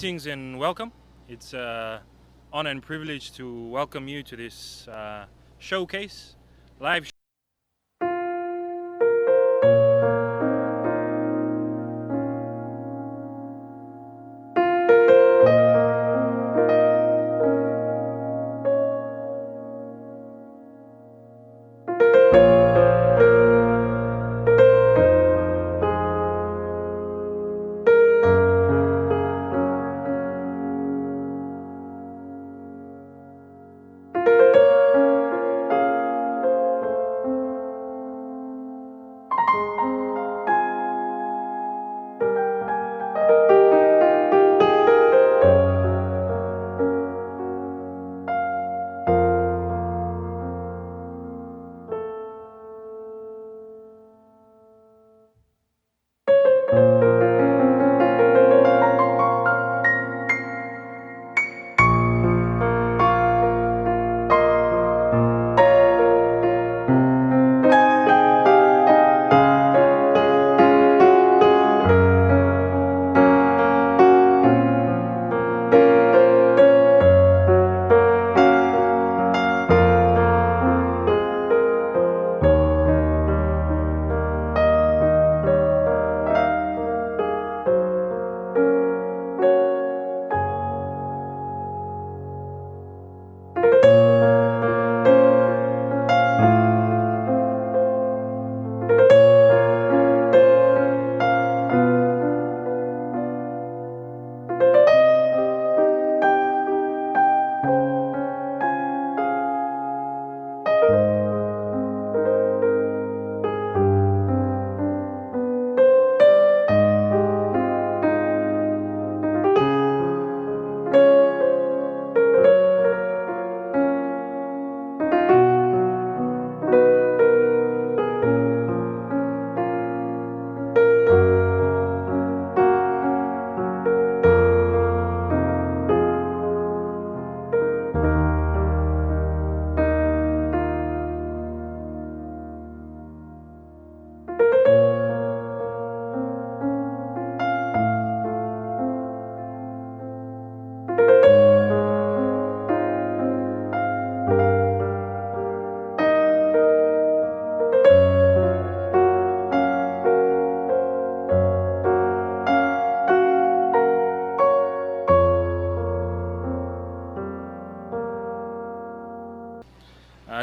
Greetings and welcome. It's an honor and privilege to welcome you to this showcase, live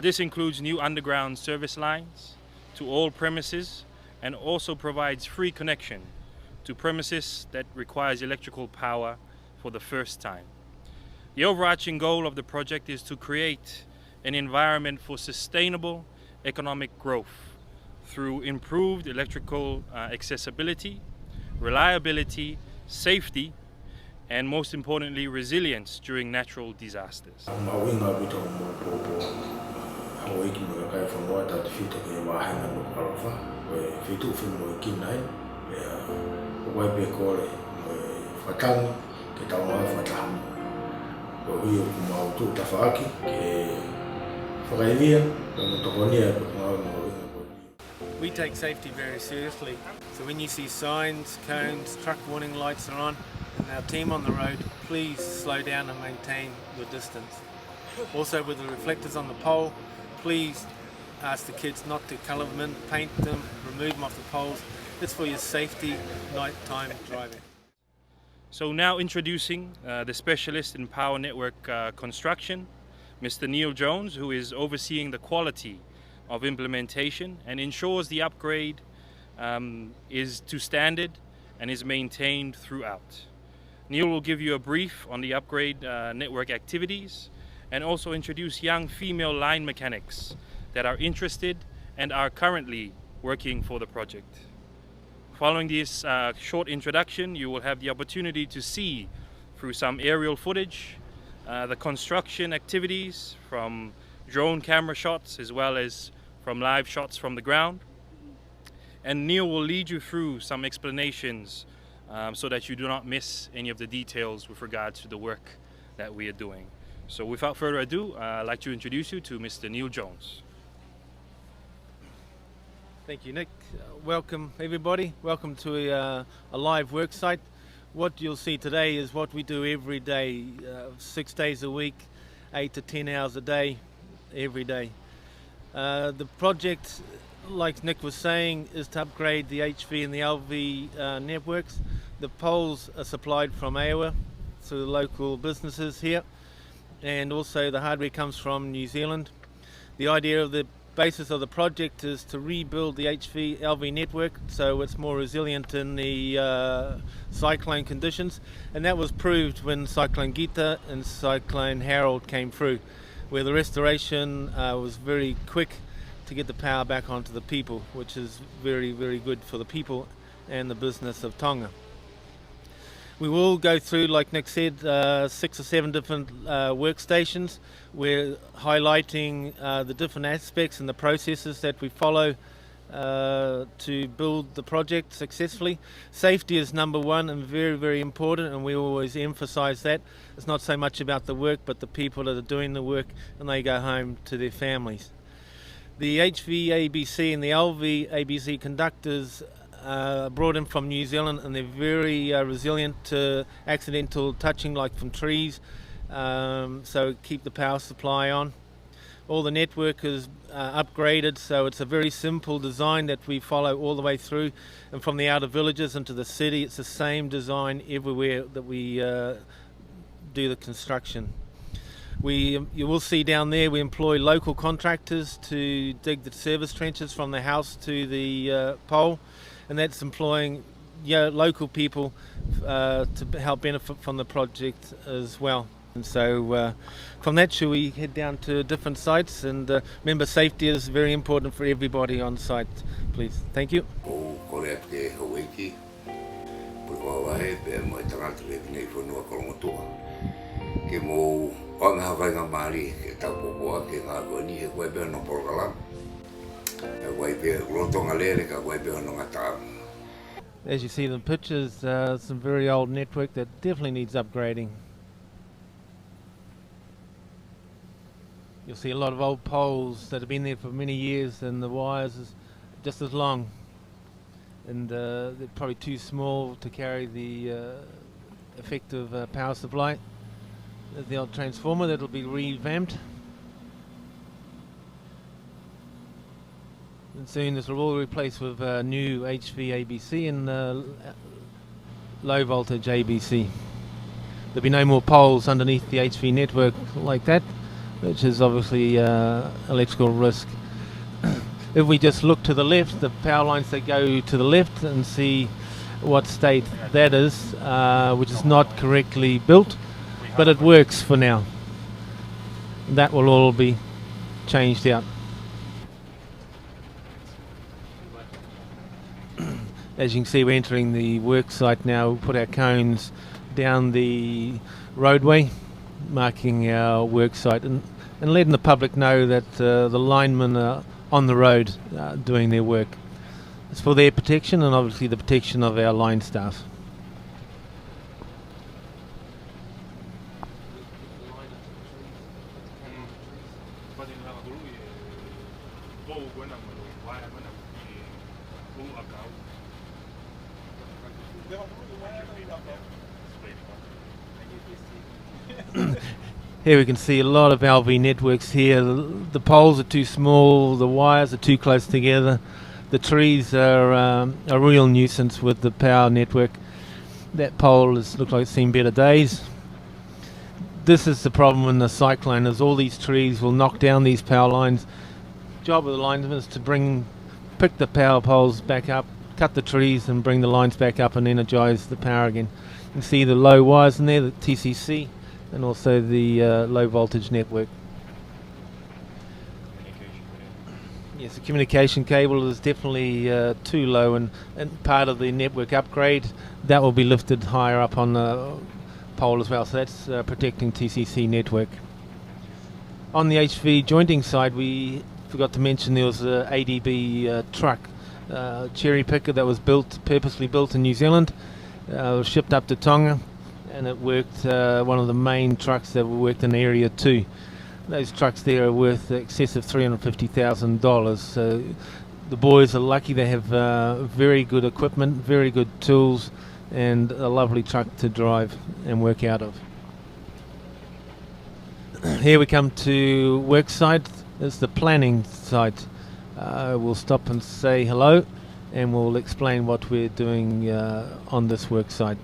This includes new underground service lines to all premises and also provides free connection to premises that requires electrical power for the first time. The overarching goal of the project is to create an environment for sustainable economic growth through improved electrical accessibility, reliability, safety, and most importantly, resilience during natural disasters. Wiki mo kai from what at fit ke wa hanga no alfa we fitu film mo kinai wa be ko le fatang ke tau ma fatang o hiyo kuma tu tafaki ke fagaivia no tokonia mo. We take safety very seriously, so when you see signs, cones, truck warning lights are on and our team on the road, please slow down and maintain your distance. Also with the reflectors on the pole, please ask the kids not to colour them in, paint them, remove them off the poles. It's for your safety, nighttime driving. So now introducing the specialist in power network construction, Mr. Neil Jones, who is overseeing the quality of implementation and ensures the upgrade is to standard and is maintained throughout. Neil will give you a brief on the upgrade network activities and also introduce young female line mechanics that are interested and are currently working for the project. Following this short introduction, you will have the opportunity to see through some aerial footage the construction activities from drone camera shots as well as from live shots from the ground. And Neil will lead you through some explanations so that you do not miss any of the details with regards to the work that we are doing. So without further ado, I'd like to introduce you to Mr. Neil Jones. Thank you, Nick. Welcome everybody. Welcome to a live work site. What you'll see today is what we do every day, 6 days a week, 8 to 10 hours a day, every day. The project, like Nick was saying, is to upgrade the HV and the LV networks. The poles are supplied from Iowa to the local businesses here, and also the hardware comes from New Zealand. The idea of the basis of the project is to rebuild the HV LV network so it's more resilient in the cyclone conditions, and that was proved when Cyclone Gita and Cyclone Harold came through, where the restoration was very quick to get the power back onto the people, which is very, very good for the people and the business of Tonga. We will go through, like Nick said, 6 or 7 different workstations. We're highlighting the different aspects and the processes that we follow to build the project successfully. Safety is number one and very, very important, and we always emphasize that. It's not so much about the work, but the people that are doing the work, and they go home to their families. The HV-ABC and the LV-ABC conductors brought in from New Zealand, and they're very resilient to accidental touching, like from trees, so keep the power supply on. All the network is upgraded, so it's a very simple design that we follow all the way through, and from the outer villages into the city, it's the same design everywhere that we do the construction. You will see down there we employ local contractors to dig the service trenches from the house to the pole, and that's employing local people to help benefit from the project as well. And so from that, shall we head down to different sites? And remember, safety is very important for everybody on site, please. Thank you. As you see in the pictures, some very old network that definitely needs upgrading. You'll see a lot of old poles that have been there for many years, and the wires is just as long, and they're probably too small to carry the effective power supply. There's the old transformer that'll be revamped, and soon this will all replaced with new HV-ABC and low voltage ABC. There'll be no more poles underneath the HV network like that, which is obviously electrical risk. If we just look to the left, the power lines that go to the left, and see what state that is, which is not correctly built, but it works for now. That will all be changed out. As you can see, we're entering the work site now. We'll put our cones down the roadway, marking our work site, and letting the public know that the linemen are on the road doing their work. It's for their protection and obviously the protection of our line staff. Here we can see a lot of LV networks here. The poles are too small, the wires are too close together. The trees are a real nuisance with the power network. That pole looks like it's seen better days. This is the problem in the cyclone, is all these trees will knock down these power lines. Job of the linesman is to pick the power poles back up, cut the trees and bring the lines back up and energize the power again. You can see the low wires in there, the TCC, and also the low voltage network. Yes, the communication cable is definitely too low, and part of the network upgrade, that will be lifted higher up on the pole as well, so that's protecting TCC network. On the HV jointing side, we forgot to mention there was a ADB truck, cherry picker that was purposely built in New Zealand, was shipped up to Tonga, and it worked, one of the main trucks that worked in Area 2. Those trucks there are worth excess of $350,000. So the boys are lucky they have very good equipment, very good tools and a lovely truck to drive and work out of. Here we come to work site. It's the planning site. We'll stop and say hello, and we'll explain what we're doing on this work site.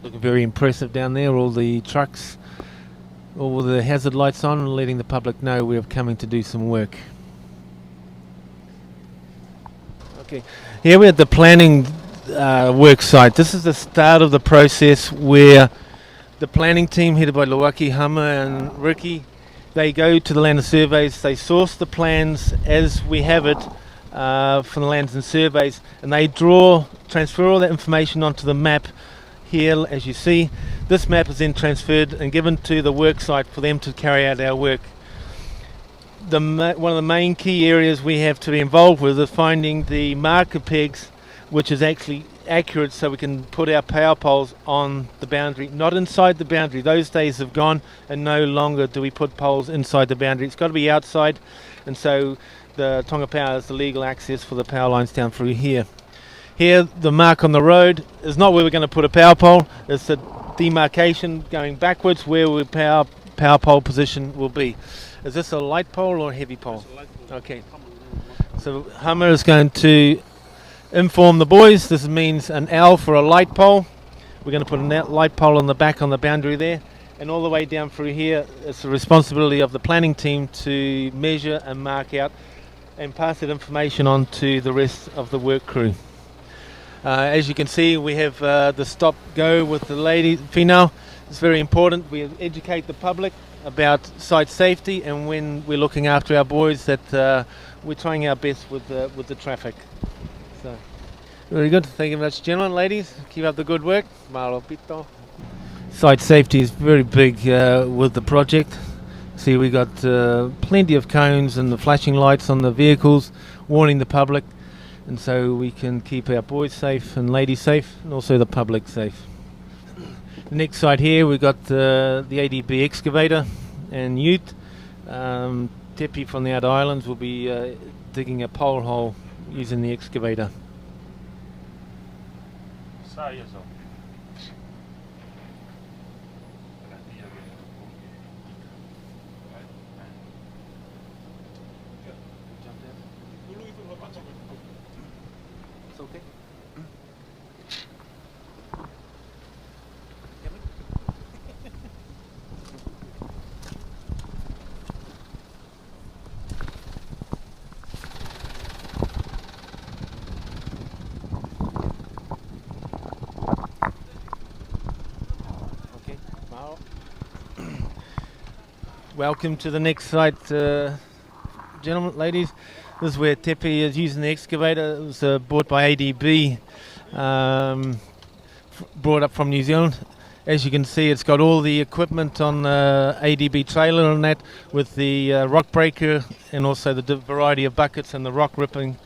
Looking very impressive down there, all the trucks, all the hazard lights on, and letting the public know we're coming to do some work. Okay, here we're at the planning work site. This is the start of the process where the planning team headed by Lawaki, Hammer and Ricky, they go to the land and surveys, they source the plans as we have it from the lands and surveys, and they transfer all that information onto the map. Here, as you see, this map is then transferred and given to the work site for them to carry out our work. One of the main key areas we have to be involved with is finding the marker pegs, which is actually accurate, so we can put our power poles on the boundary, not inside the boundary. Those days have gone, and no longer do we put poles inside the boundary. It's got to be outside, and so the Tonga Power has the legal access for the power lines down through here. Here, the mark on the road is not where we're going to put a power pole. It's the demarcation going backwards where our power pole position will be. Is this a light pole or a heavy pole? Okay. So Hummer is going to inform the boys. This means an L for a light pole. We're going to put a light pole on the back on the boundary there. And all the way down through here, it's the responsibility of the planning team to measure and mark out and pass that information on to the rest of the work crew. As you can see, we have the stop go with the female. It's very important we educate the public about site safety, and when we're looking after our boys that we're trying our best with the traffic. So very good. Thank you very much, gentlemen, ladies. Keep up the good work. Malo pito. Site safety is very big with the project. See, we got plenty of cones and the flashing lights on the vehicles warning the public, and so we can keep our boys safe and ladies safe, and also the public safe. The next site here, we've got the ADB excavator and ute. Tepi from the outer islands will be digging a pole hole using the excavator. It's okay. Welcome to the next site, gentlemen, ladies. This is where Tepe is using the excavator. It was bought by ADB, brought up from New Zealand. As you can see, it's got all the equipment on the ADB trailer on that, with the rock breaker and also the variety of buckets and the rock ripping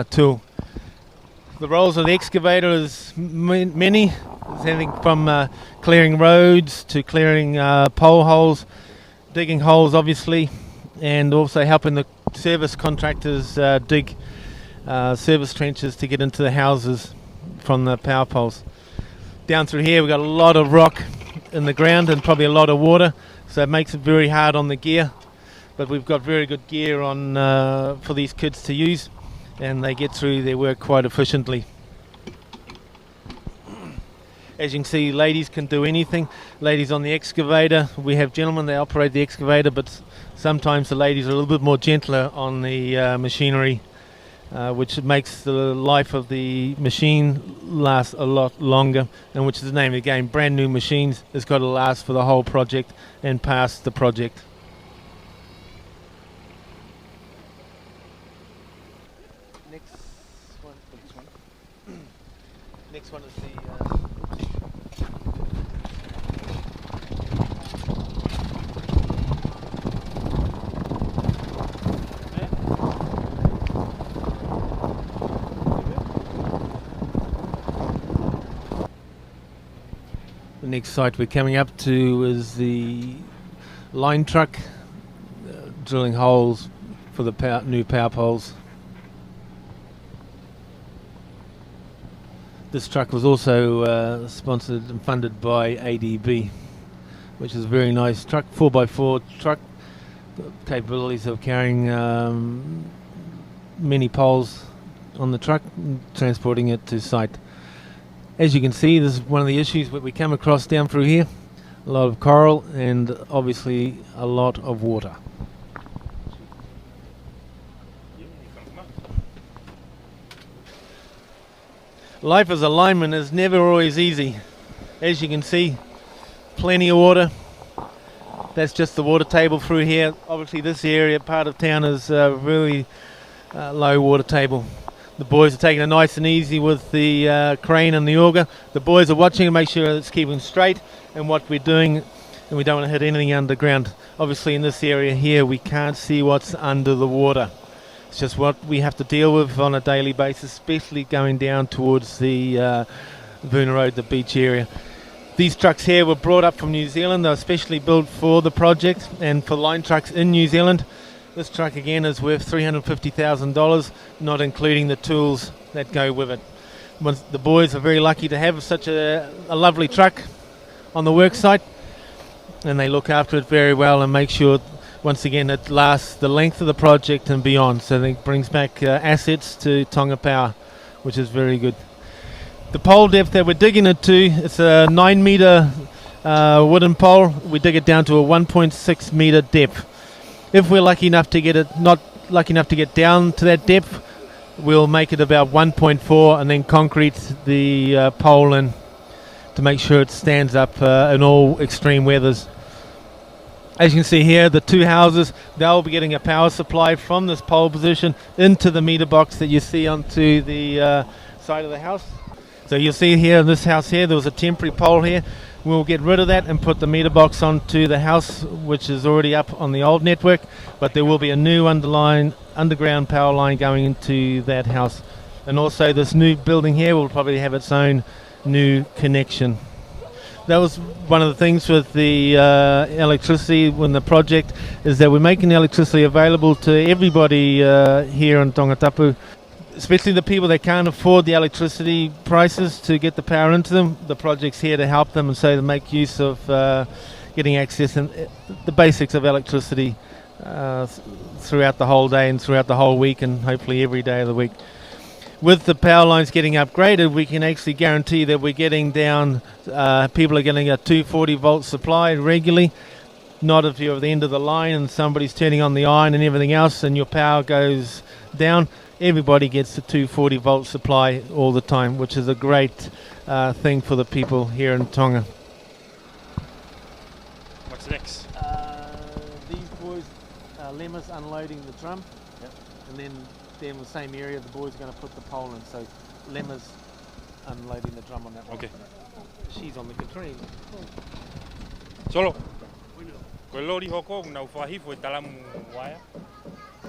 tool. The roles of the excavator is many. There's anything from clearing roads to clearing pole holes, digging holes obviously, and also helping the service contractors dig service trenches to get into the houses from the power poles. Down through here we've got a lot of rock in the ground and probably a lot of water, so it makes it very hard on the gear, but we've got very good gear on for these kids to use, and they get through their work quite efficiently. As you can see, ladies can do anything. Ladies on the excavator. We have gentlemen that operate the excavator, but sometimes the ladies are a little bit more gentler on the machinery, which makes the life of the machine last a lot longer, and which is the name of the game. Brand new machines has got to last for the whole project and past the project. Next one is the next site we're coming up to is the line truck drilling holes for the new power poles. This truck was also sponsored and funded by ADB, which is a very nice truck, 4x4 truck, capabilities of carrying many poles on the truck and transporting it to site. As you can see, this is one of the issues that we come across down through here. A lot of coral and obviously a lot of water. Life as a lineman is never always easy. As you can see, plenty of water. That's just the water table through here. Obviously this area, part of town, is really low water table. The boys are taking it nice and easy with the crane and the auger. The boys are watching to make sure it's keeping straight and what we're doing, and we don't want to hit anything underground. Obviously in this area here we can't see what's under the water. It's just what we have to deal with on a daily basis, especially going down towards the Boona Road, the beach area. These trucks here were brought up from New Zealand. They're specially built for the project and for line trucks in New Zealand. This truck again is worth $350,000, not including the tools that go with it. The boys are very lucky to have such a lovely truck on the work site, and they look after it very well and make sure, once again, it lasts the length of the project and beyond. So it brings back assets to Tonga Power, which is very good. The pole depth that we're digging it to, it's a 9 metre wooden pole. We dig it down to a 1.6 metre depth. If we're lucky enough to get it, not lucky enough to get down to that depth, we'll make it about 1.4 and then concrete the pole in to make sure it stands up in all extreme weathers. As you can see here, the two houses, they'll be getting a power supply from this pole position into the meter box that you see onto the side of the house. So you'll see here in this house here, there was a temporary pole here. We'll get rid of that and put the meter box onto the house, which is already up on the old network, but there will be a new underground power line going into that house. And also this new building here will probably have its own new connection. That was one of the things with the electricity when the project is that we're making the electricity available to everybody here in Tongatapu, especially the people that can't afford the electricity prices to get the power into them. The project's here to help them and so to make use of getting access and the basics of electricity throughout the whole day and throughout the whole week and hopefully every day of the week. With the power lines getting upgraded, we can actually guarantee that we're getting down, people are getting a 240 volt supply regularly. Not if you're at the end of the line and somebody's turning on the iron and everything else and your power goes down. Everybody gets the 240 volt supply all the time, which is a great thing for the people here in Tonga. What's next? These boys, Lemma's unloading the drum, and then in the same area the boys are going to put the pole in, so Lemma's unloading the drum on that one. Okay. She's on the control. Solo. Ko lori hoko na ufahi fo talamu waya.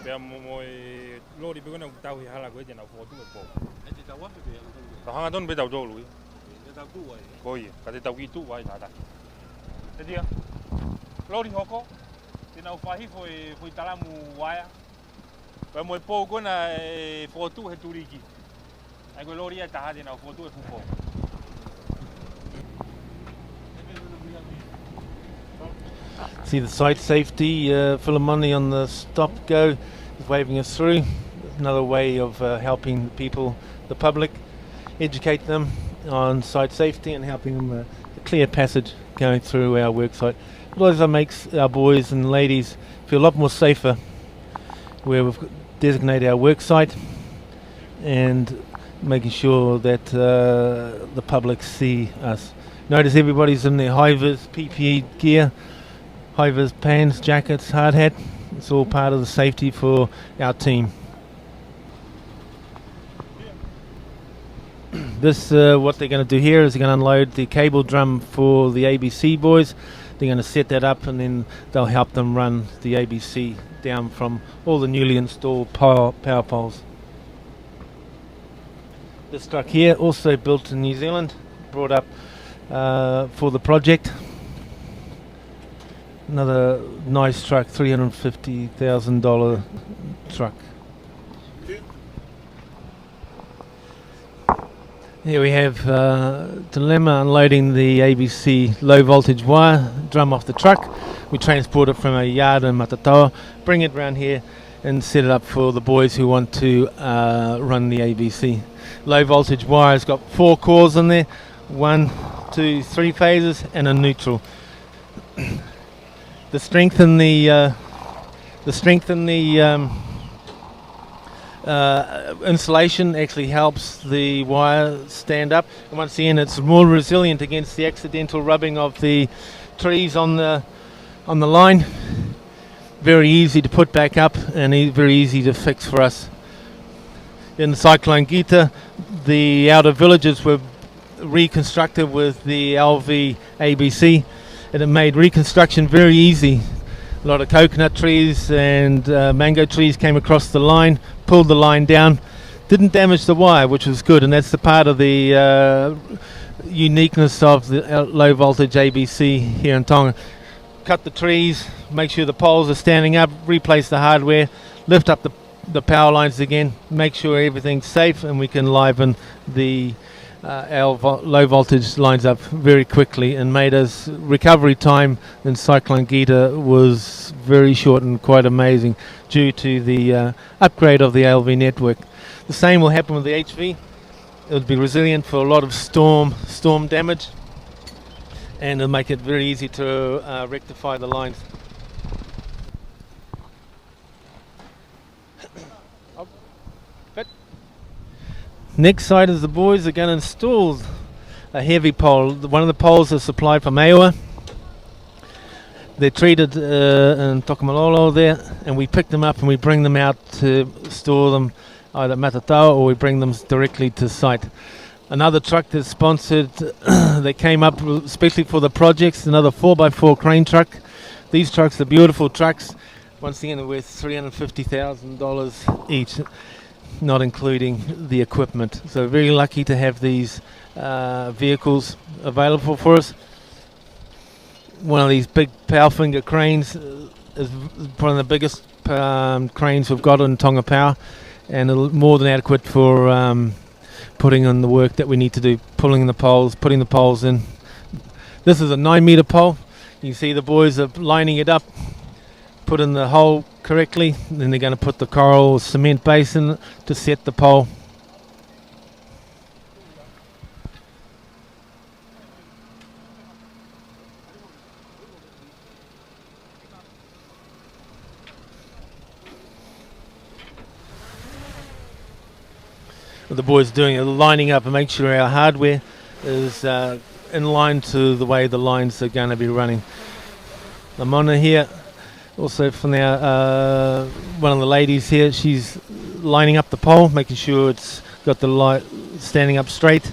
Pea mo lori be na utau hi hala ko e na fo tu ko. E te tawa pe be. Ta hanga don be tau dolu. Te tau tu wai. Ko ye, ka te tau ki tu wai na ta. Te dia. Lori hoko te na ufahi fo talamu waya. Pea mo po ko na fo tu he turiki. Ai ko lori e ta ha de na fo tu e fu. See the site safety, Philemoni on the stop go is waving us through. Another way of helping people, the public, educate them on site safety and helping them a clear passage going through our work site. It also makes our boys and ladies feel a lot more safer where we've designated our work site and making sure that the public see us. Notice everybody's in their high-vis PPE gear. High-vis pants, jackets, hard hat. It's all part of the safety for our team. This, what they're going to do here is they're going to unload the cable drum for the ABC boys. They're going to set that up and then they'll help them run the ABC down from all the newly installed power poles. This truck here, also built in New Zealand, brought up for the project. Another nice truck, $350,000 truck. Here we have Dilemma unloading the ABC low voltage wire drum off the truck. We transport it from a yard in Matatawa, bring it round here and set it up for the boys who want to run the ABC. Low voltage wire has got 4 cores in there, 1, 2, 3 phases and a neutral. The strength in the insulation actually helps the wire stand up, and once again it's more resilient against the accidental rubbing of the trees on the line. Very easy to put back up and very easy to fix for us. In Cyclone Gita, the outer villages were reconstructed with the LV ABC, and it made reconstruction very easy. A lot of coconut trees and mango trees came across the line, pulled the line down, didn't damage the wire, which was good, and that's the part of the uniqueness of the low voltage ABC here in Tonga. Cut the trees, make sure the poles are standing up, replace the hardware, lift up the power lines again, make sure everything's safe, and we can liven the low voltage lines up very quickly, and made us recovery time in Cyclone Gita was very short and quite amazing due to the upgrade of the LV network. The same will happen with the HV. It would be resilient for a lot of storm damage, and it'll make it very easy to rectify the lines. Next side is the boys are going to install a heavy pole. One of the poles is supplied from Aiwa. They're treated in Tokomalolo there, and we pick them up and we bring them out to store them either at Matatawa, or we bring them directly to site. Another truck that's sponsored, they came up especially for the projects, another 4x4 crane truck. These trucks are beautiful trucks. Once again, they're worth $350,000 each, not including the equipment. So very lucky to have these vehicles available for us. One of these big power finger cranes is one of the biggest cranes we've got in Tonga Power, and more than adequate for putting on the work that we need to do, pulling the poles, putting the poles in. This is a 9-meter pole. You can see the boys are lining it up, putting the hole correctly, and then they're going to put the coral cement base in to set the pole. What the boys are doing is lining up and make sure our hardware is in line to the way the lines are going to be running. I'm on here also from our one of the ladies here. She's lining up the pole, making sure it's got the light standing up straight,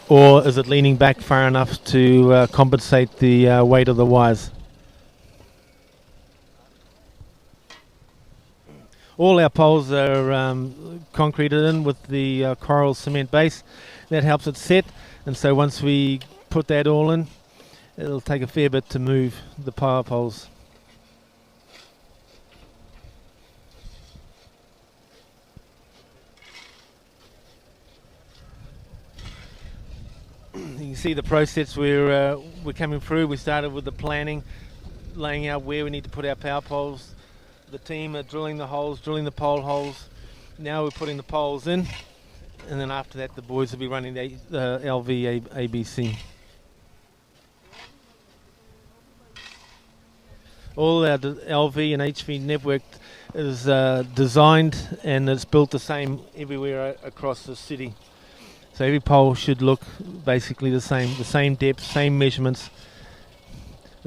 or is it leaning back far enough to compensate the weight of the wires. All our poles are concreted in with the coral cement base. That helps it set, and so once we put that all in, it'll take a fair bit to move the power poles. You can see the process we're coming through. We started with the planning, laying out where we need to put our power poles. The team are drilling the holes, drilling the pole holes. Now we're putting the poles in, and then after that the boys will be running the LV ABC. All our LV and HV network is designed and it's built the same everywhere across the city. So every pole should look basically the same depth, same measurements.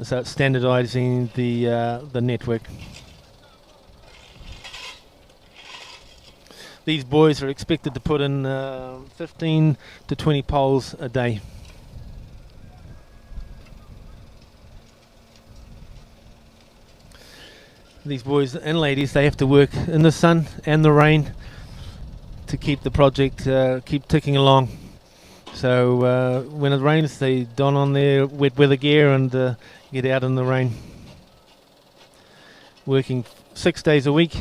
So it's standardizing the network. These boys are expected to put in 15 to 20 poles a day. These boys and ladies, they have to work in the sun and the rain to keep the project keep ticking along. So when it rains, they don on their wet weather gear and get out in the rain. working 6 days a week.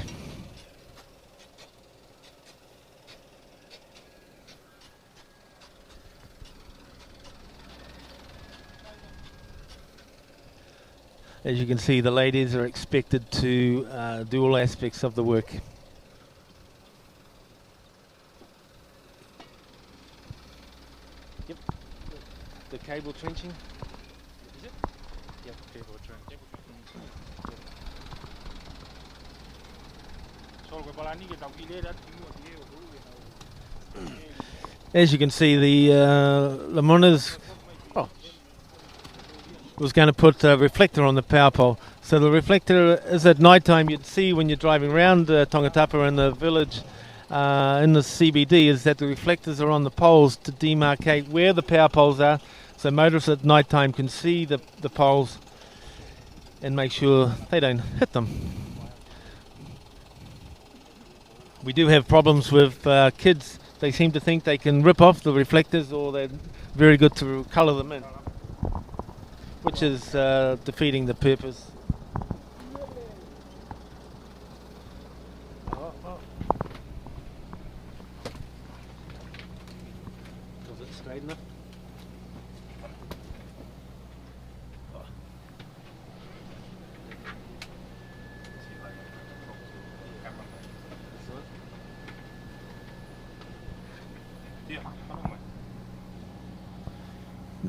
As you can see, the ladies are expected to do all aspects of the work. Yep. The cable trenching. Is it? Yep. Cable trench. As you can see, the Lamona's was going to put a reflector on the power pole. So the reflector is at night time. You'd see when you're driving around Tongatapa in the village in the CBD is that the reflectors are on the poles to demarcate where the power poles are, so motorists at night time can see the poles and make sure they don't hit them. We do have problems with kids. They seem to think they can rip off the reflectors, or they're very good to colour them in, which is defeating the purpose. Was it straight enough?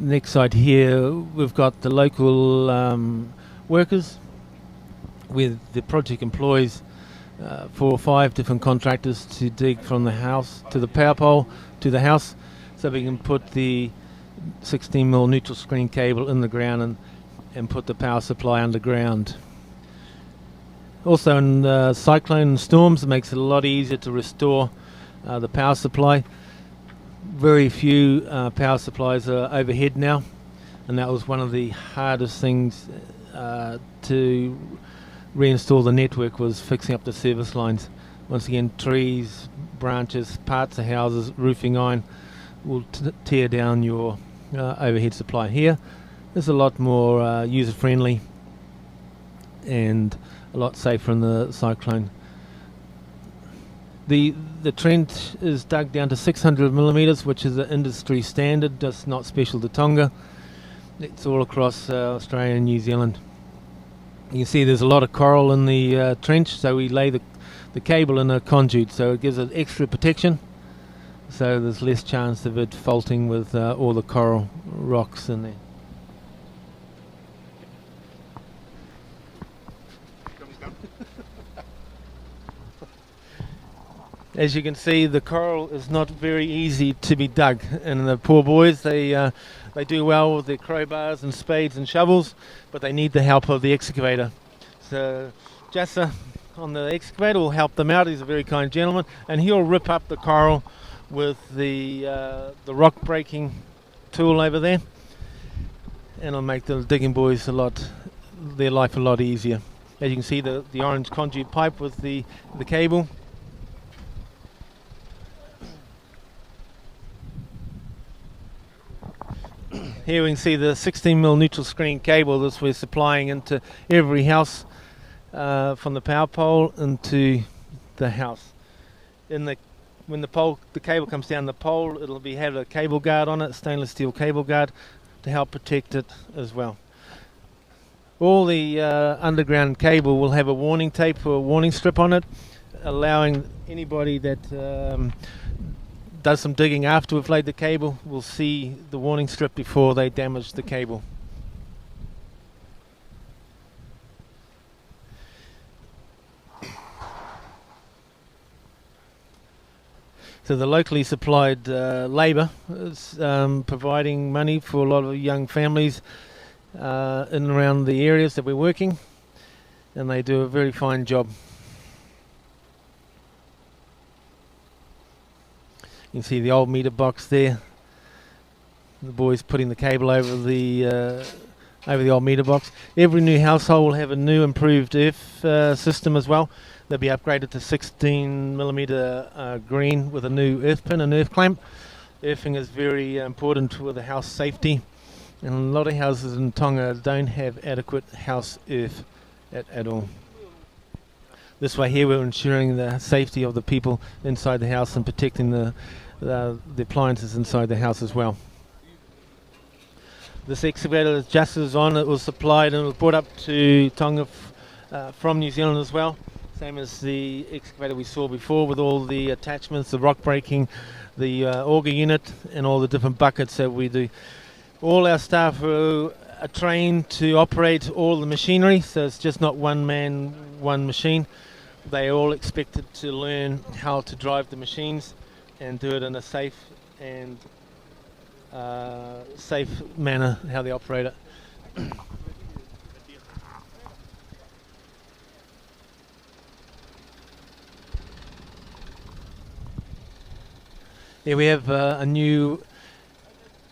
Next side here, we've got the local workers, with the project employs 4 or 5 different contractors to dig from the house to the power pole to the house, so we can put the 16mm neutral screen cable in the ground and put the power supply underground. Also in cyclone storms, it makes it a lot easier to restore the power supply. Very few power supplies are overhead now, and that was one of the hardest things to reinstall the network, was fixing up the service lines. Once again, trees, branches, parts of houses, roofing iron will tear down your overhead supply. Here it's a lot more user friendly and a lot safer in the cyclone. The trench is dug down to 600mm, which is an industry standard, just not special to Tonga. It's all across Australia and New Zealand. You can see there's a lot of coral in the trench, so we lay the cable in a conduit, so it gives it extra protection, so there's less chance of it faulting with all the coral rocks in there. As you can see, the coral is not very easy to be dug, and the poor boys, they do well with their crowbars and spades and shovels, but they need the help of the excavator. So Jassa on the excavator will help them out. He's a very kind gentleman, and he'll rip up the coral with the rock breaking tool over there, and it'll make the digging boys their life a lot easier. As you can see, the orange conduit pipe with the cable. Here we can see the 16mm neutral screen cable that we're supplying into every house from the power pole into the house. When the cable comes down the pole, it'll have a cable guard on it, stainless steel cable guard, to help protect it as well. All the underground cable will have a warning tape or a warning strip on it, allowing anybody that does some digging after we've laid the cable will see the warning strip before they damage the cable. So the locally supplied labour is providing money for a lot of young families in and around the areas that we're working, and they do a very fine job. You can see the old meter box there. The boys putting the cable over the old meter box. Every new household will have a new improved earth system as well. They'll be upgraded to 16mm green with a new earth pin and earth clamp. Earthing is very important with the house safety, and a lot of houses in Tonga don't have adequate house earth at all. This way here we're ensuring the safety of the people inside the house and protecting the appliances inside the house as well. This excavator just as on, it was supplied and it was brought up to Tonga from New Zealand as well. Same as the excavator we saw before, with all the attachments, the rock breaking, the auger unit and all the different buckets that we do. All our staff are trained to operate all the machinery, so it's just not one man, one machine. They are all expected to learn how to drive the machines and do it in a safe and safe manner, how they operate it. Here we have a new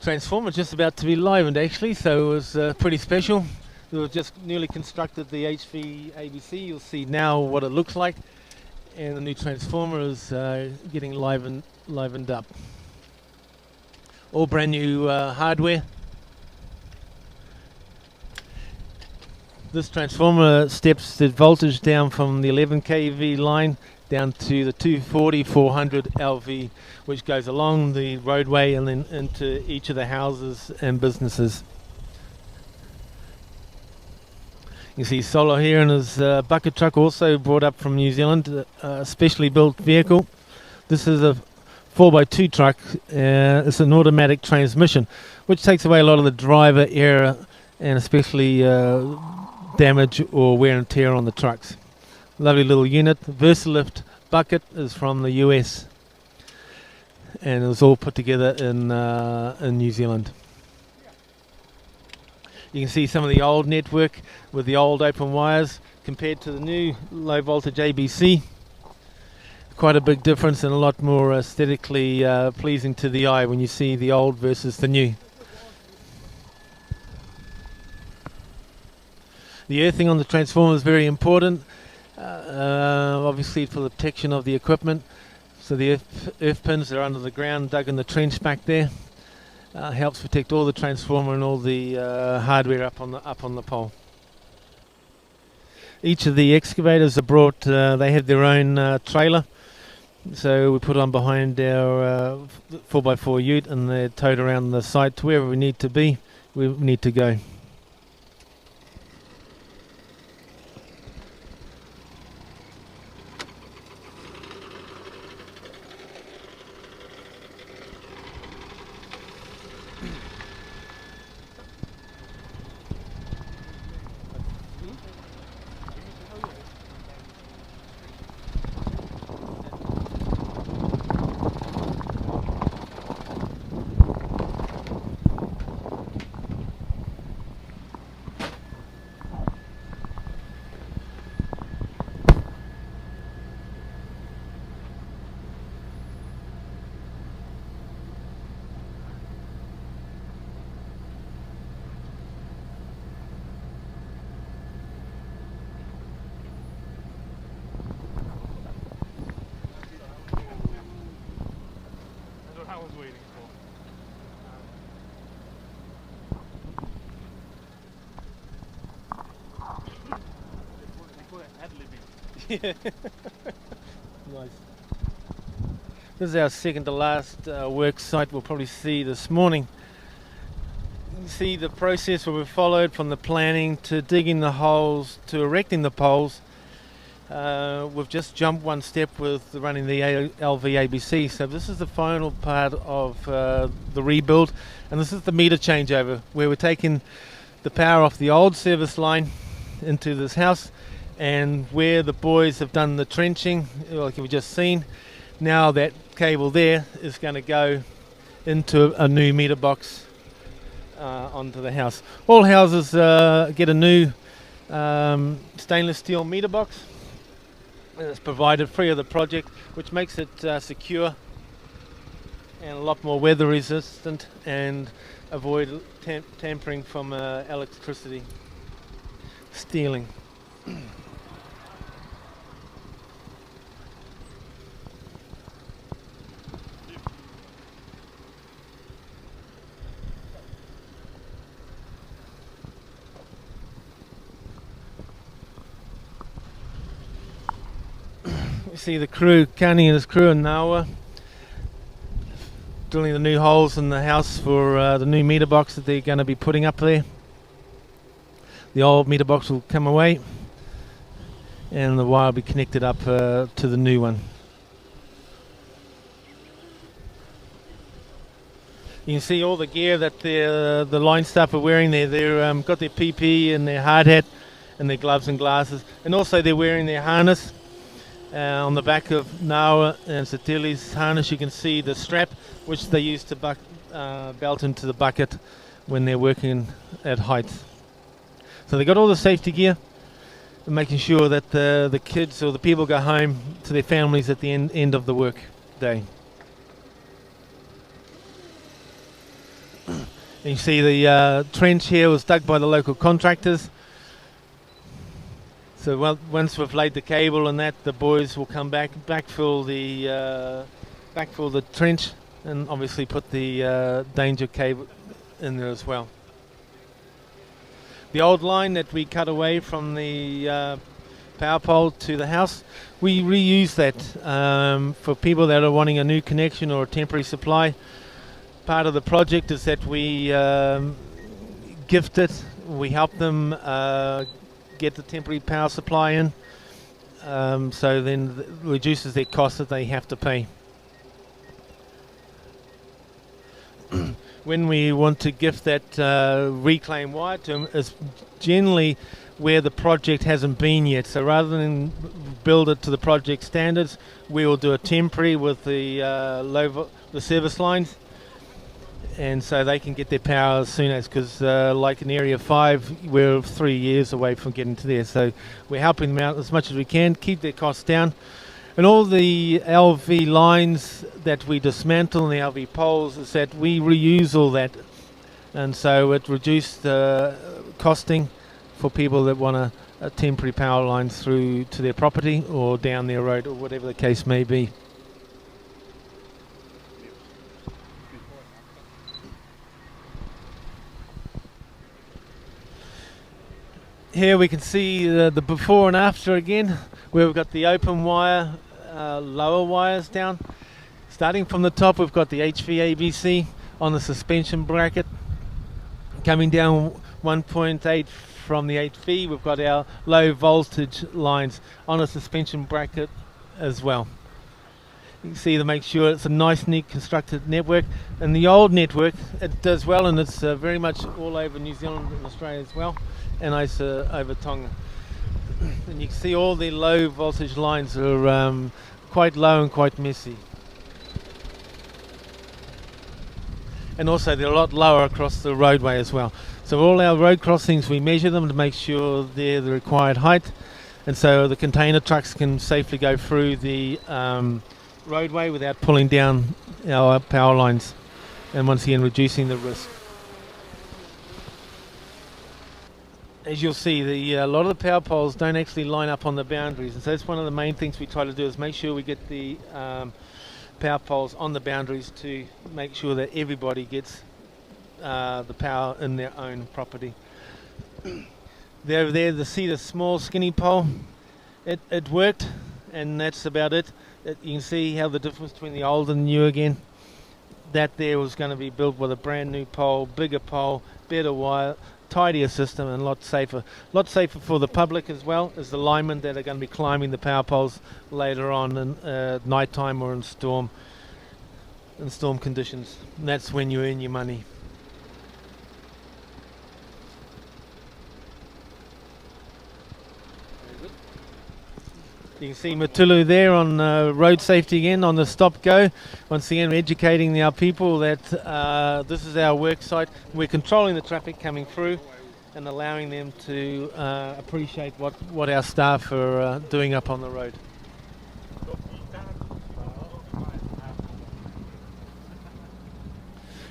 transformer just about to be livened actually, so it was pretty special. We have just newly constructed the HV ABC. You'll see now what it looks like, and the new transformer is getting livened up. All brand new hardware. This transformer steps the voltage down from the 11 kV line down to the 240 400 LV, which goes along the roadway and then into each of the houses and businesses. You see Solo here in his bucket truck, also brought up from New Zealand, a specially built vehicle. This is a 4x2 truck. It's an automatic transmission, which takes away a lot of the driver error and especially damage or wear and tear on the trucks. Lovely little unit. The Versalift bucket is from the US, and it was all put together in New Zealand. You can see some of the old network with the old open wires compared to the new low voltage ABC. Quite a big difference and a lot more aesthetically pleasing to the eye when you see the old versus the new. The earthing on the transformer is very important, obviously for the protection of the equipment. So the earth pins are under the ground, dug in the trench back there. Helps protect all the transformer and all the hardware up on the pole. Each of the excavators are brought. They have their own trailer, so we put on behind our 4x4 ute, and they're towed around the site to wherever we need to be. We need to go. I was waiting for. Nice. This is our second to last work site we'll probably see this morning. You can see the process where we followed from the planning to digging the holes to erecting the poles. We've just jumped one step with running the LV ABC, so this is the final part of the rebuild, and this is the meter changeover where we're taking the power off the old service line into this house, and where the boys have done the trenching, like we've just seen, now that cable there is going to go into a new meter box onto the house. All houses get a new stainless steel meter box. It's provided free of the project, which makes it secure and a lot more weather resistant and avoid tampering from electricity stealing. You see the crew, Kani and his crew in Nawa, drilling the new holes in the house for the new meter box that they're going to be putting up there. The old meter box will come away and the wire will be connected up to the new one. You can see all the gear that the line staff are wearing there. They've got their PP and their hard hat and their gloves and glasses, and also they're wearing their harness. On the back of Nawa and Satili's harness you can see the strap which they use to belt into the bucket when they're working at height. So they got all the safety gear, and making sure that the kids or the people go home to their families at the end of the work day. And you see the trench here was dug by the local contractors. So once we've laid the cable and that, the boys will come back, backfill the trench, and obviously put the danger cable in there as well. The old line that we cut away from the power pole to the house, we reuse that for people that are wanting a new connection or a temporary supply. Part of the project is that we gift it, we help them get the temporary power supply in, so then it reduces their cost that they have to pay. When we want to gift that reclaim wire to them, is generally where the project hasn't been yet. So rather than build it to the project standards, we will do a temporary with the the service lines, and so they can get their power as soon as, because like in Area 5 we're 3 years away from getting to there, so we're helping them out as much as we can, keep their costs down. And all the LV lines that we dismantle and the LV poles, is that we reuse all that, and so it reduced the costing for people that want a temporary power line through to their property or down their road or whatever the case may be. Here we can see the before and after again, where we've got the open wire, lower wires down. Starting from the top, we've got the HVABC on the suspension bracket. Coming down 1.8 from the HV, we've got our low voltage lines on a suspension bracket as well. You can see to make sure it's a nice, neat constructed network. And the old network, it does well, and it's very much all over New Zealand and Australia as well, and also over Tonga. And you can see all the low voltage lines are quite low and quite messy. And also they're a lot lower across the roadway as well. So all our road crossings, we measure them to make sure they're the required height, and so the container trucks can safely go through the roadway without pulling down our power lines, and once again reducing the risk. As you'll see, a lot of the power poles don't actually line up on the boundaries, and so that's one of the main things we try to do, is make sure we get the power poles on the boundaries to make sure that everybody gets the power in their own property. Over there, see the small skinny pole? It worked, and that's about it. You can see how the difference between the old and the new again. That there was going to be built with a brand new pole, bigger pole, better wire, tidier system, and a lot safer. A lot safer for the public as well as the linemen that are going to be climbing the power poles later on in night time or in storm conditions. And that's when you earn your money. You can see Matulu there on road safety again, on the stop go. Once again, we're educating our people that this is our work site. We're controlling the traffic coming through and allowing them to appreciate what our staff are doing up on the road.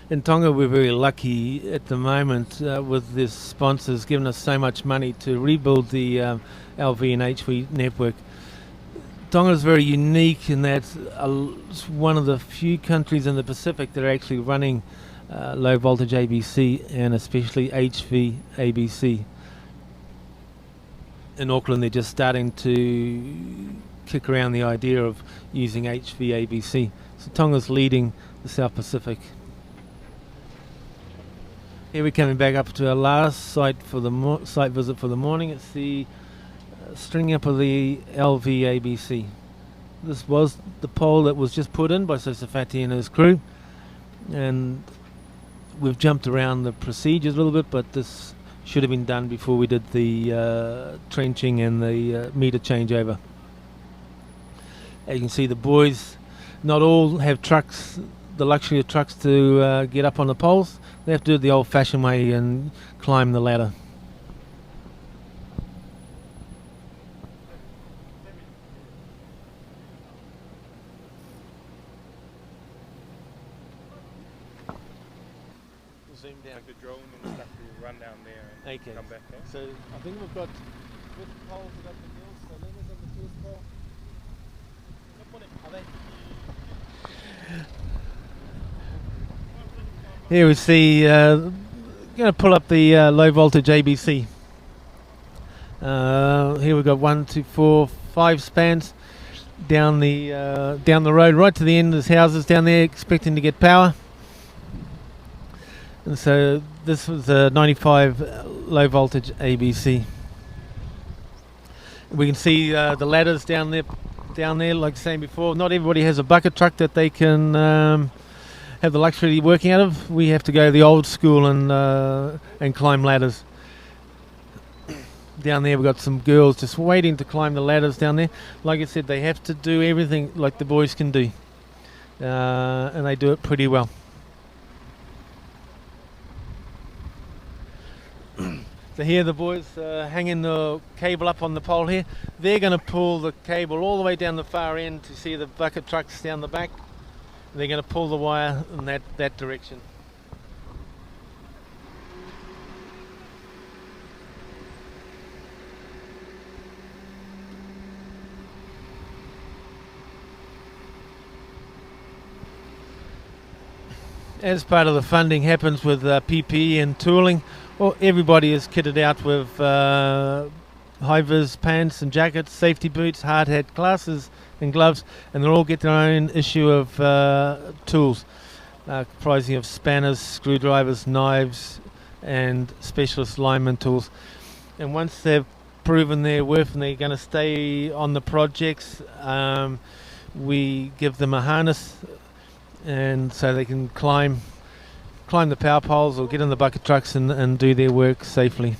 In Tonga, we're very lucky at the moment with this sponsors giving us so much money to rebuild the LV and HV network. Tonga is very unique in that it's one of the few countries in the Pacific that are actually running low voltage ABC and especially HV ABC. In Auckland, they're just starting to kick around the idea of using HVABC. So Tonga's leading the South Pacific. Here we're coming back up to our last site for the site visit for the morning. It's the stringing up of the LVABC. This was the pole that was just put in by Sosafati and his crew, and we've jumped around the procedures a little bit, but this should have been done before we did the trenching and the meter changeover. As you can see, the boys not all have trucks, the luxury of trucks to get up on the poles. They have to do it the old-fashioned way and climb the ladder. Zoom down. Like the drone and stuff will run down there and Okay. come back. Eh? So I think we've got with poles, we've got the mills, so Lena's on the first pole. Are they? Here we see, going to pull up the low voltage ABC. Here we've got 1, 2, 4, 5 spans down the road right to the end of the houses down there, expecting to get power. And so this was a 95 low voltage ABC. We can see the ladders down there, like I was saying before. Not everybody has a bucket truck that they can have the luxury of working out of. We have to go the old school and climb ladders. Down there we've got some girls just waiting to climb the ladders down there. Like I said, they have to do everything like the boys can do, and they do it pretty well. So here the boys hanging the cable up on the pole here. They're going to pull the cable all the way down the far end to see the bucket trucks down the back. They're going to pull the wire in that direction. As part of the funding happens with PPE and tooling, well, everybody is kitted out with high-vis pants and jackets, safety boots, hard hat glasses and gloves, and they'll all get their own issue of tools, comprising of spanners, screwdrivers, knives and specialist lineman tools. And once they've proven their worth and they're going to stay on the projects, we give them a harness, and so they can climb the power poles or get in the bucket trucks and do their work safely.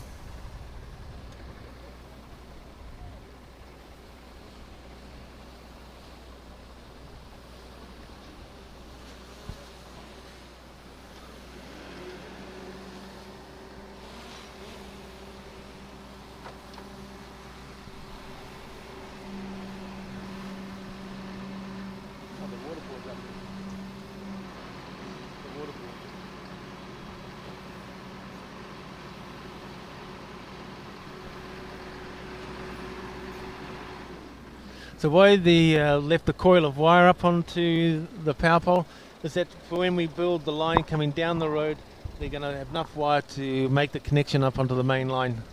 So why they left the coil of wire up onto the power pole is that for when we build the line coming down the road, they're going to have enough wire to make the connection up onto the main line.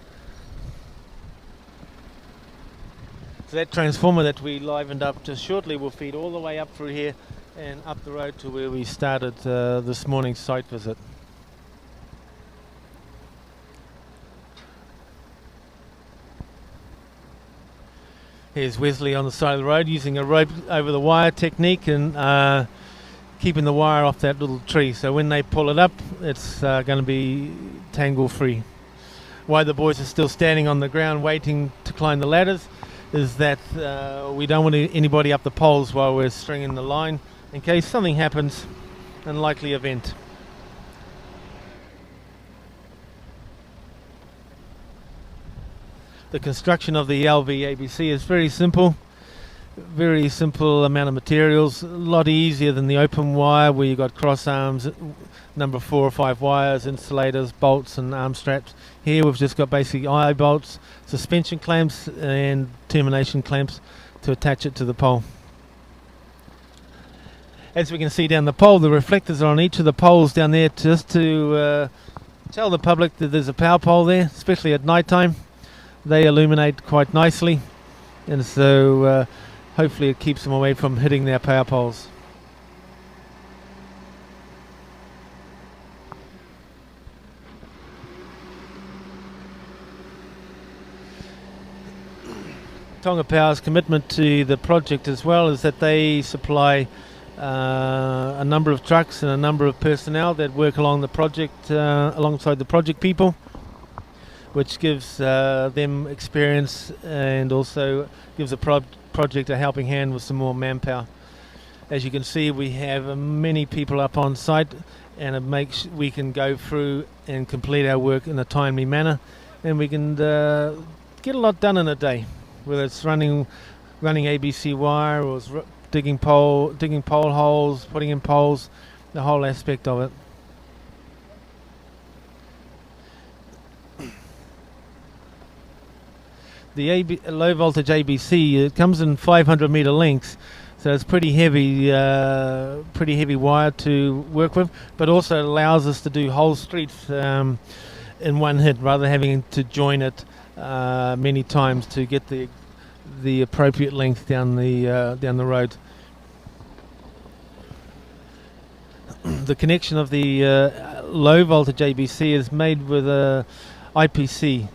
So that transformer that we livened up just shortly will feed all the way up through here and up the road to where we started this morning's site visit. Here's Wesley on the side of the road using a rope over the wire technique and keeping the wire off that little tree. So when they pull it up, it's going to be tangle free. Why the boys are still standing on the ground waiting to climb the ladders is that we don't want anybody up the poles while we're stringing the line in case something happens, unlikely event. The construction of the LVABC is very simple amount of materials, a lot easier than the open wire where you've got cross arms, number 4 or 5 wires, insulators, bolts and arm straps. Here we've just got basically eye bolts, suspension clamps and termination clamps to attach it to the pole. As we can see down the pole, the reflectors are on each of the poles down there just to tell the public that there's a power pole there, especially at night time. They illuminate quite nicely, and so hopefully it keeps them away from hitting their power poles. Tonga Power's commitment to the project as well is that they supply a number of trucks and a number of personnel that work along the project, alongside the project people, which gives them experience and also gives the project a helping hand with some more manpower. As you can see, we have many people up on site, and it makes we can go through and complete our work in a timely manner, and we can get a lot done in a day, whether it's running ABC wire or digging pole holes, putting in poles, the whole aspect of it. The low voltage ABC, it comes in 500 meter lengths, so it's pretty heavy wire to work with, but also allows us to do whole streets in one hit, rather than having to join it many times to get the appropriate length down the road. The connection of the low voltage ABC is made with a IPC,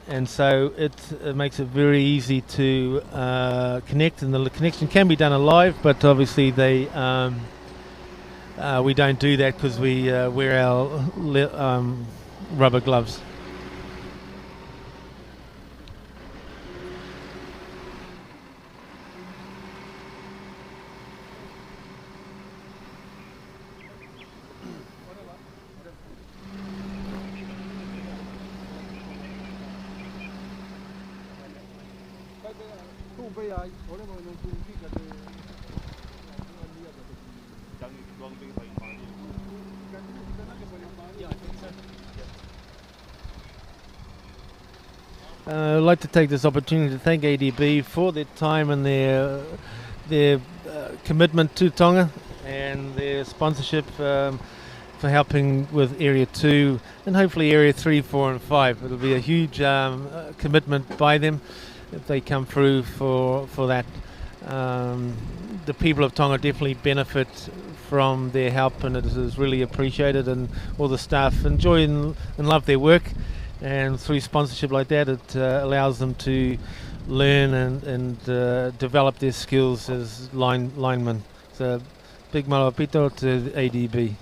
and so it makes it very easy to connect, and the connection can be done alive, but obviously we don't do that because we wear our rubber gloves. I'd like to take this opportunity to thank ADB for their time and their commitment to Tonga and their sponsorship for helping with Area 2 and hopefully Area 3, 4 and 5. It'll be a huge commitment by them if they come through for that. The people of Tonga definitely benefit from their help, and it is really appreciated, and all the staff enjoy and love their work, and through sponsorship like that it allows them to learn and develop their skills as linemen. So big malapito to the ADB.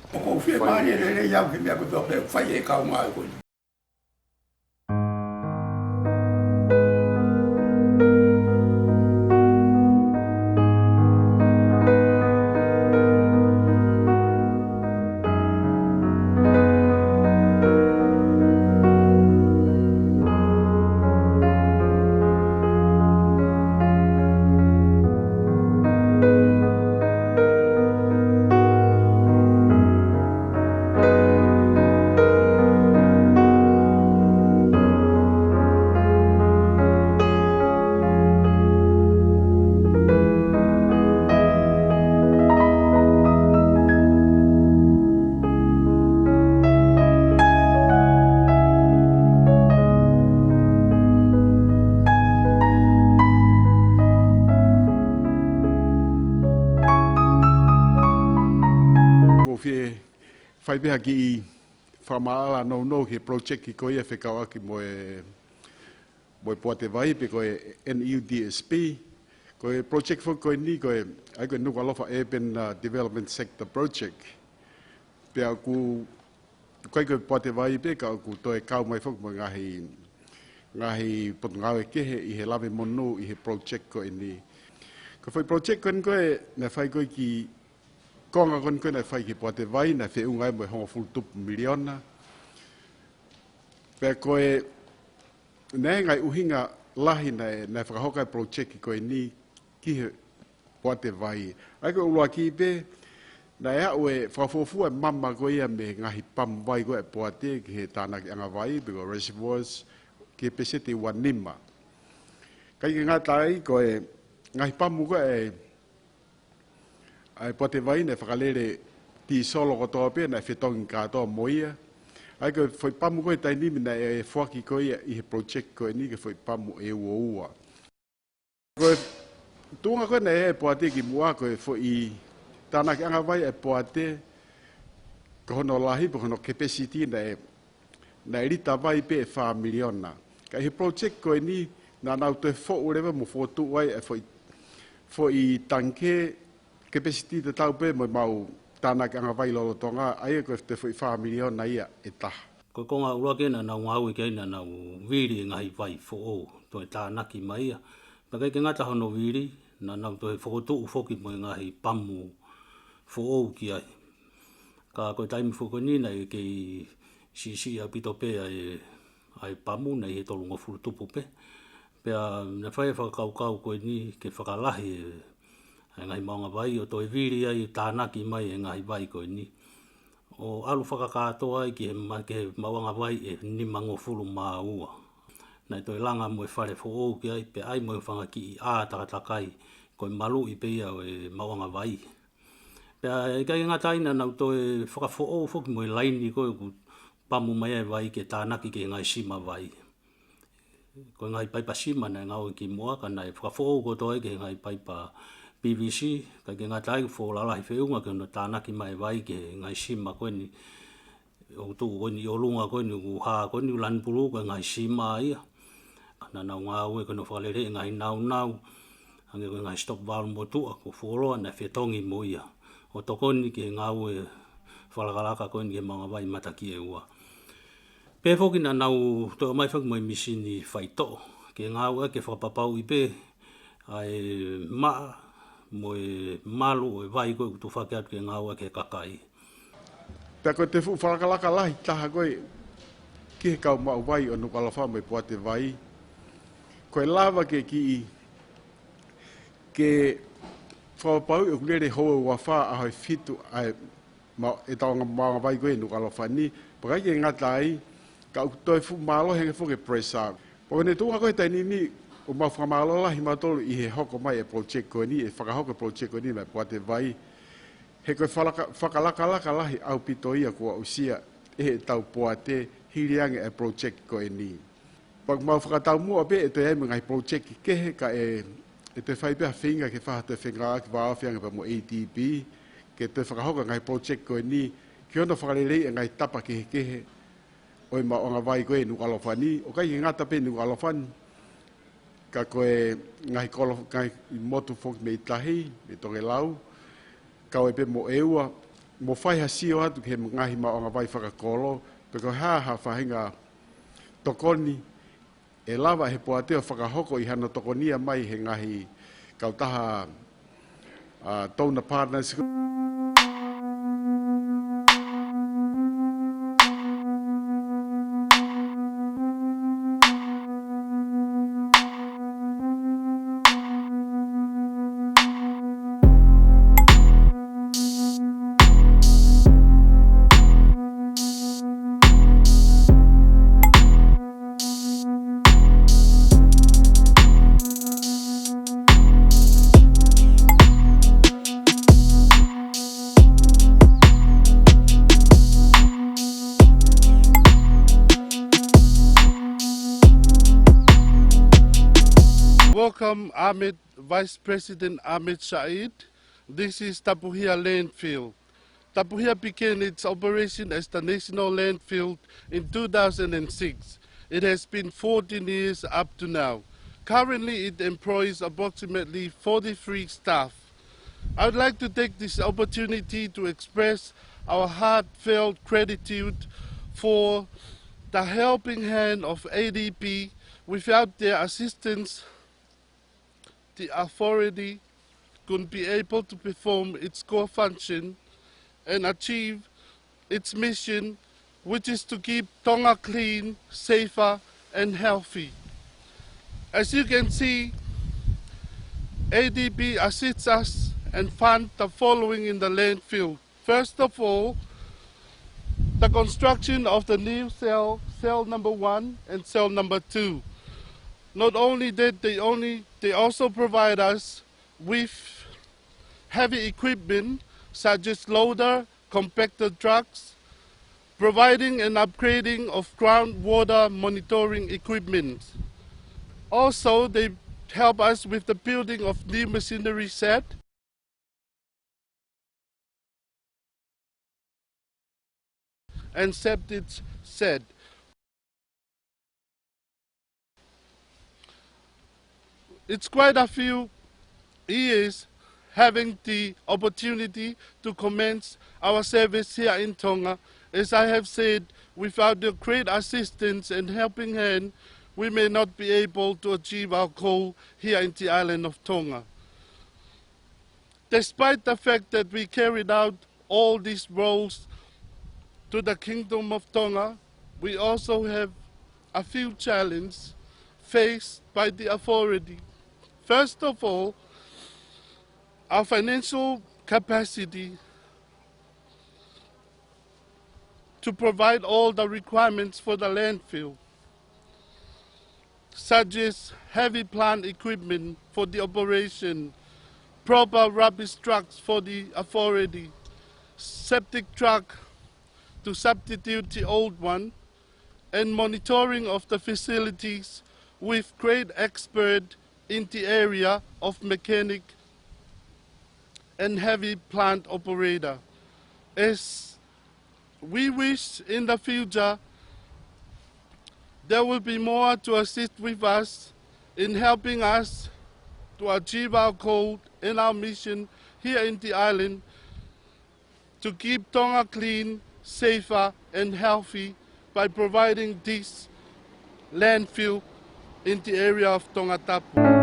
Fai beha ki whamala no ke project ki koe e whekawa ki moe poate vai pe koe NUDSP. Koe project fo koe ni koe ai koe nuka lofa Urban Development Sector Project. Pe au ku koe poate vai pe ka ku toe kau mai fo mo ngahi pot ngau e kehe I he lave monu I he project koe ni. Ko foi project koe na fai koe ki konga kon koe na whai ki poate vai na whi ungai mo honga full tupu miliona. Pea koe nei ngai uhinga lahi na whakahokai project ki koe ni ki he poate vai. Ai koe ulua ki pe na ea ue whakafofua mama koe ia me ngahi pam vai koe poate ki he tāna ki anga vai biko reservoirs ki he pesete wanima. Kai ki ngā tai koe ngahi pamu koe ai pote vai ne whakalere ti solo kotoa pe na whetongi katoa moia. Ai koe whai pamu koe tai nimi na e whaki koe I he project koe ni ke whai pamu e ua. Koe Tunga koe nei e poate ki mua koe fo I tāna ki anga vai e poate ko hono lahi po hono capacity na rita vai pe 5 miliona. Ka he project koe ni na nau te fo urewa mo fo tu wai e fo I tanke capacity te tau pe mo mau tāna ki anga vai lolo tonga ai koe te fo I 5 miliona ia e taha. Ko konga ura kena nau ngau I kena nau viri ngahi vai fo o to e tānaki mai ia. Pakai ke ngata hono viri na nau to e whakotu ufoki mo ngahi pamu fo o ki ai. Ka koe taimi fuko ni nei kei si a pito pe ai pamu nei he tolu ngofuru tupu pe. Pea na whae whakakau koe ni ke whakalahi e ngahi maunga vai o to e viri ai tānaki mai e ngahi vai koe ni. O alu whakakatoa ai ki he mawanga vai e ni mangofuru maa ua. Nei toi langa mo e whare fo o ki ai pe ai mo e whanga ki I a takatakai koe malu I pe ia o e mawanga vai. Pea e kai ngata ina nau toi whakafo o whoki mo e laini koe ku pamu mai e vai ke tānaki ke ngai sima vai. Koe ngai paipa sima nei ngau ki mua ka nei whakafo o ko toi ke ngai paipa PVC kai ke ngata ai fo lalahi whiunga ke no tānaki mai vai ke ngai sima koe ni o tu koe ni o lunga koe ni ku haa koe ni ulanpuru koe ngai sima ia. Na nau ngau e koe no whakalere ngai nau ange koe ngai stop valve mo tua ko whoroa na whetongi mo ia. O tokoni ke ngau e whalakalaka koe ni ke maunga vai mataki e ua. Pēwhoki na nau to mai whak mo I misini whaito ke ngau e ke whapapau I pe ai maa mo e malu e vai koe kutu whakeat ke ngau e ke kakai. Pea koe te whalakalaka lahi taha koe ki he kau mau vai o nukalafa me poate vai. Koe lava ke ki ke whapapau e kulere hoa wafa a hoi fitu e taonga maunga vai koe nukalafa ni. Pakai ke ngata ai ka toi fu malo he fu ke presa. Po ne tunga koe tai ni o mau whamalo lahi matolu I he hoko mai e project koe ni e whakahoko project koe ni mai poate vai. He koe whakalaka lahi au pito ia kua usia e he tau poate hiriange e project koe ni. Pak mau whakatau mua pe e te eme ngai project ki kehe ka e te whaipea whinga ke whaha te whinga ki whaawhianga pa mo ATP ke te whakahoka ngai project koe ni ki ono whakarelei e ngai tapa kehe o I maonga vai koe nukalofani o kai ngata pe nukalofani ka koe ngai motu foki me itahi me toke lau ka oe pe mo eua mo whai hasio atu ke ngahi maonga vai whakakolo pe koe haa whahinga tokoni e lava he poateo whakahoko I hana tokonia mai he ngahi kautaha Tona Partners. Welcome Vice President Ahmed Said. This is Tapuhia Landfill. Tapuhia began its operation as the national landfill in 2006. It has been 14 years up to now. Currently it employs approximately 43 staff. I would like to take this opportunity to express our heartfelt gratitude for the helping hand of ADP. Without their assistance, the authority couldn't be able to perform its core function and achieve its mission, which is to keep Tonga clean, safer and healthy. As you can see, ADP assists us and fund the following in the landfill. First of all, the construction of the new cell number 1 and cell number 2. Not only that, they also provide us with heavy equipment such as loader, compactor trucks, providing and upgrading of groundwater monitoring equipment. Also, they help us with the building of new machinery set. And septic set. It's quite a few years having the opportunity to commence our service here in Tonga. As I have said, without the great assistance and helping hand, we may not be able to achieve our goal here in the island of Tonga. Despite the fact that we carried out all these roles to the Kingdom of Tonga, we also have a few challenges faced by the authority. First of all, our financial capacity to provide all the requirements for the landfill, such as heavy plant equipment for the operation, proper rubbish trucks for the authority, septic truck to substitute the old one, and monitoring of the facilities with great expert in the area of mechanic and heavy plant operator. As we wish in the future there will be more to assist with us in helping us to achieve our goal and our mission here in the island to keep Tonga clean, safer and healthy by providing this landfill in the area of Tonga Tapu.